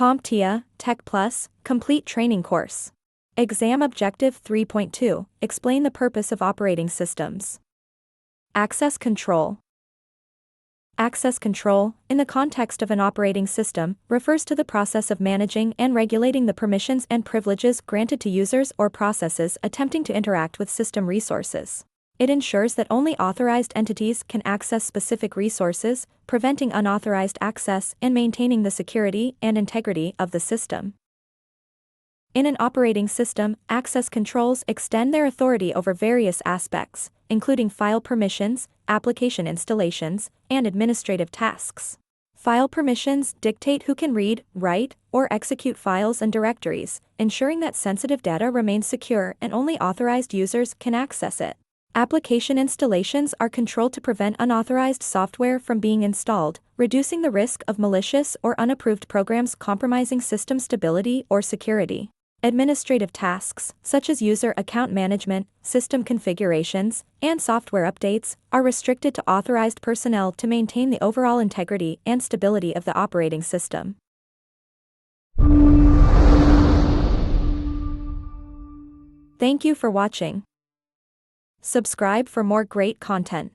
CompTIA Tech Plus Complete Training Course. Exam Objective 3.2. Explain the purpose of operating systems. Access control. Access control, in the context of an operating system, refers to the process of managing and regulating the permissions and privileges granted to users or processes attempting to interact with system resources. It ensures that only authorized entities can access specific resources, preventing unauthorized access and maintaining the security and integrity of the system. In an operating system, access controls extend their authority over various aspects, including file permissions, application installations, and administrative tasks. File permissions dictate who can read, write, or execute files and directories, ensuring that sensitive data remains secure and only authorized users can access it. Application installations are controlled to prevent unauthorized software from being installed, reducing the risk of malicious or unapproved programs compromising system stability or security. Administrative tasks, such as user account management, system configurations, and software updates, are restricted to authorized personnel to maintain the overall integrity and stability of the operating system. Thank you for watching. Subscribe for more great content.